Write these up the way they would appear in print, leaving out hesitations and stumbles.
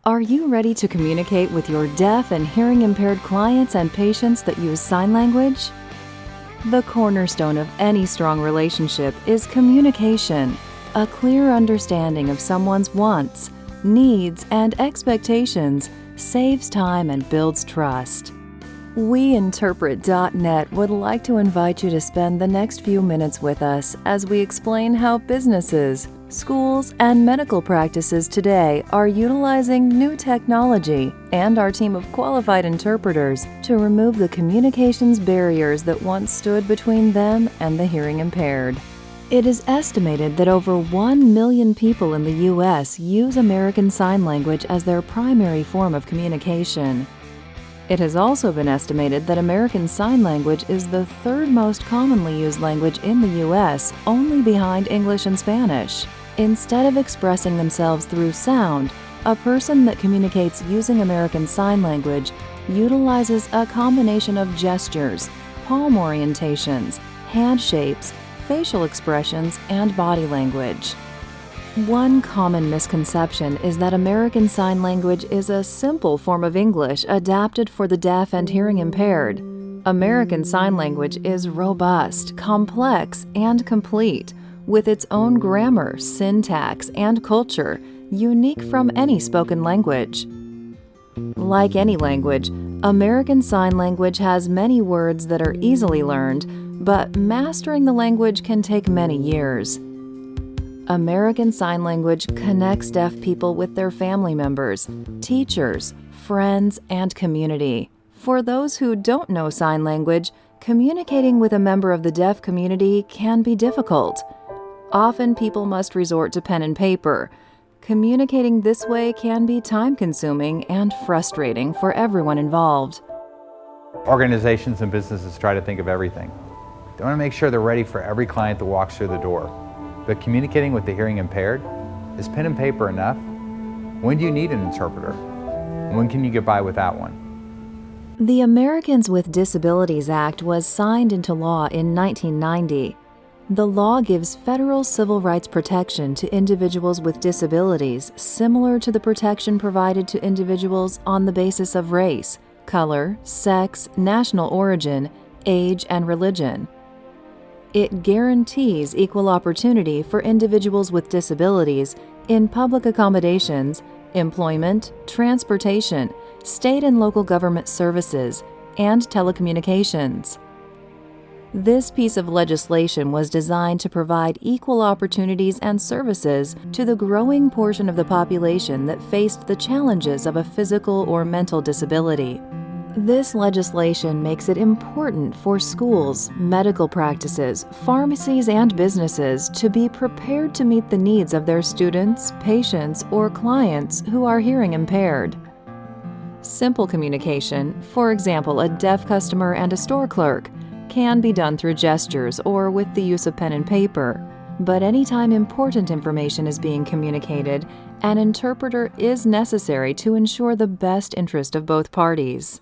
Are you ready to communicate with your deaf and hearing impaired clients and patients that use sign language? The cornerstone of any strong relationship is communication, a clear understanding of someone's wants, needs, and expectations saves time and builds trust. WeInterpret.net would like to invite you to spend the next few minutes with us as we explain how businesses, schools, and medical practices today are utilizing new technology and our team of qualified interpreters to remove the communications barriers that once stood between them and the hearing impaired. It is estimated that over 1 million people in the U.S. use American Sign Language as their primary form of communication. It has also been estimated that American Sign Language is the third most commonly used language in the U.S., only behind English and Spanish. Instead of expressing themselves through sound, a person that communicates using American Sign Language utilizes a combination of gestures, palm orientations, hand shapes, facial expressions, and body language. One common misconception is that American Sign Language is a simple form of English adapted for the deaf and hearing impaired. American Sign Language is robust, complex, and complete, with its own grammar, syntax, and culture, unique from any spoken language. Like any language, American Sign Language has many words that are easily learned, but mastering the language can take many years. American Sign Language connects deaf people with their family members, teachers, friends, and community. For those who don't know sign language, communicating with a member of the deaf community can be difficult. Often people must resort to pen and paper. Communicating this way can be time-consuming and frustrating for everyone involved. Organizations and businesses try to think of everything. They want to make sure they're ready for every client that walks through the door. But communicating with the hearing impaired, is pen and paper enough? When do you need an interpreter? When can you get by without one? The Americans with Disabilities Act was signed into law in 1990. The law gives federal civil rights protection to individuals with disabilities similar to the protection provided to individuals on the basis of race, color, sex, national origin, age, and religion. It guarantees equal opportunity for individuals with disabilities in public accommodations, employment, transportation, state and local government services, and telecommunications. This piece of legislation was designed to provide equal opportunities and services to the growing portion of the population that faced the challenges of a physical or mental disability. This legislation makes it important for schools, medical practices, pharmacies, and businesses to be prepared to meet the needs of their students, patients, or clients who are hearing impaired. Simple communication, for example, a deaf customer and a store clerk, can be done through gestures or with the use of pen and paper. But anytime important information is being communicated, an interpreter is necessary to ensure the best interest of both parties.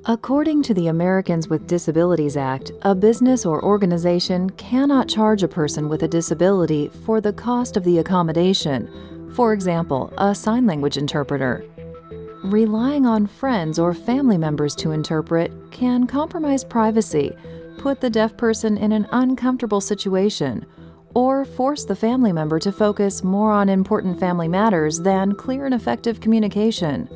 According to the Americans with Disabilities Act, a business or organization cannot charge a person with a disability for the cost of the accommodation, for example, a sign language interpreter. Relying on friends or family members to interpret can compromise privacy, put the deaf person in an uncomfortable situation, or force the family member to focus more on important family matters than clear and effective communication.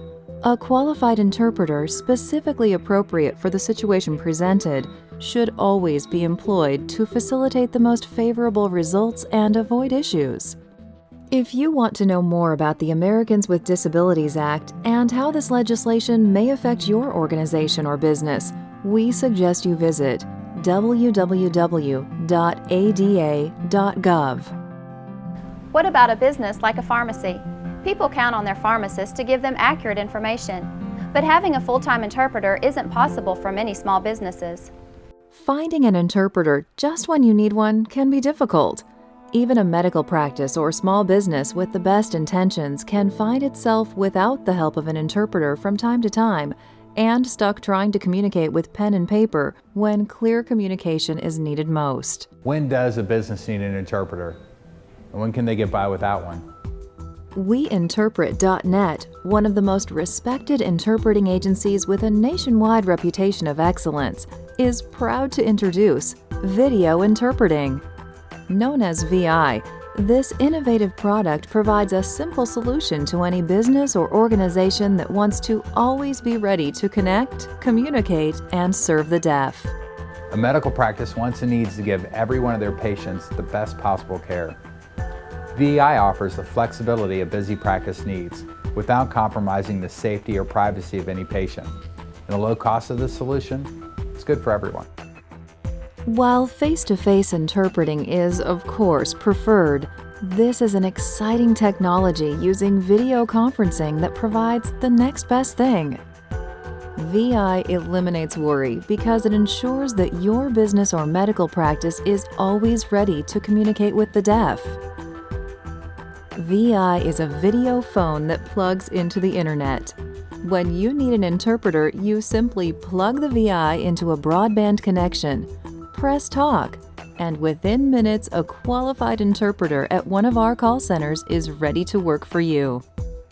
A qualified interpreter specifically appropriate for the situation presented should always be employed to facilitate the most favorable results and avoid issues. If you want to know more about the Americans with Disabilities Act and how this legislation may affect your organization or business, we suggest you visit www.ada.gov. What about a business like a pharmacy? People count on their pharmacist to give them accurate information, but having a full-time interpreter isn't possible for many small businesses. Finding an interpreter just when you need one can be difficult. Even a medical practice or small business with the best intentions can find itself without the help of an interpreter from time to time and stuck trying to communicate with pen and paper when clear communication is needed most. When does a business need an interpreter? And when can they get by without one? WeInterpret.net, one of the most respected interpreting agencies with a nationwide reputation of excellence, is proud to introduce Video Interpreting. Known as VI, this innovative product provides a simple solution to any business or organization that wants to always be ready to connect, communicate, and serve the deaf. A medical practice wants and needs to give every one of their patients the best possible care. VEI offers the flexibility a busy practice needs without compromising the safety or privacy of any patient. And the low cost of this solution is good for everyone. While face-to-face interpreting is, of course, preferred, this is an exciting technology using video conferencing that provides the next best thing. VI eliminates worry because it ensures that your business or medical practice is always ready to communicate with the deaf. VI is a video phone that plugs into the internet. When you need an interpreter, you simply plug the VI into a broadband connection, press talk, and within minutes a qualified interpreter at one of our call centers is ready to work for you.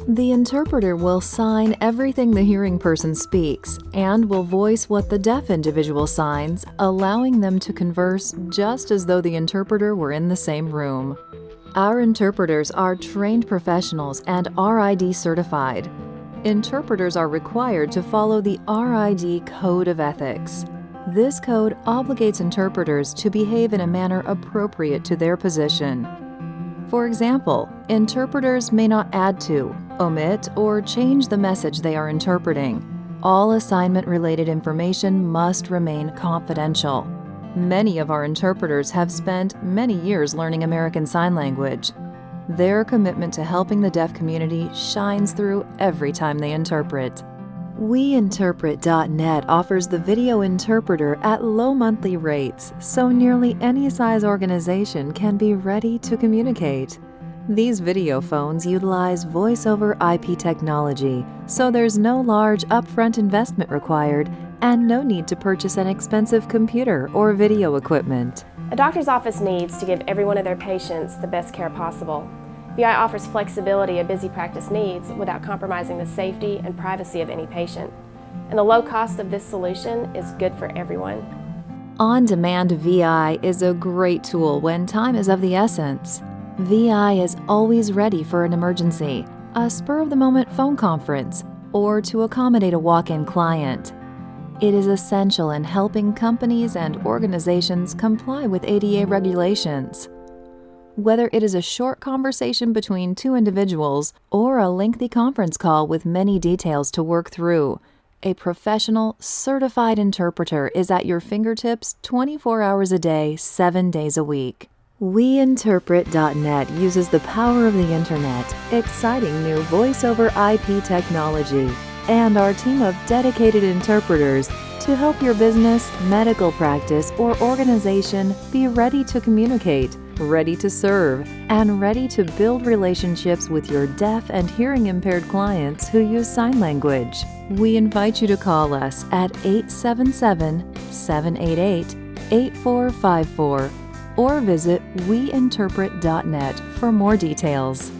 The interpreter will sign everything the hearing person speaks and will voice what the deaf individual signs, allowing them to converse just as though the interpreter were in the same room. Our interpreters are trained professionals and RID certified. Interpreters are required to follow the RID Code of Ethics. This code obligates interpreters to behave in a manner appropriate to their position. For example, interpreters may not add to, omit, or change the message they are interpreting. All assignment-related information must remain confidential. Many of our interpreters have spent many years learning American Sign Language. Their commitment to helping the deaf community shines through every time they interpret. WeInterpret.net offers the video interpreter at low monthly rates, so nearly any size organization can be ready to communicate. These video phones utilize voice-over IP technology, so there's no large upfront investment required and no need to purchase an expensive computer or video equipment. A doctor's office needs to give every one of their patients the best care possible. VI offers flexibility a busy practice needs without compromising the safety and privacy of any patient. And the low cost of this solution is good for everyone. On-Demand VI is a great tool when time is of the essence. VI is always ready for an emergency, a spur-of-the-moment phone conference, or to accommodate a walk-in client. It is essential in helping companies and organizations comply with ADA regulations. Whether it is a short conversation between two individuals or a lengthy conference call with many details to work through, a professional, certified interpreter is at your fingertips 24 hours a day, 7 days a week. WeInterpret.net uses the power of the internet, exciting new voice-over IP technology, and our team of dedicated interpreters to help your business, medical practice, or organization be ready to communicate, ready to serve, and ready to build relationships with your deaf and hearing impaired clients who use sign language. We invite you to call us at 877-788-8454 or visit WeInterpret.net for more details.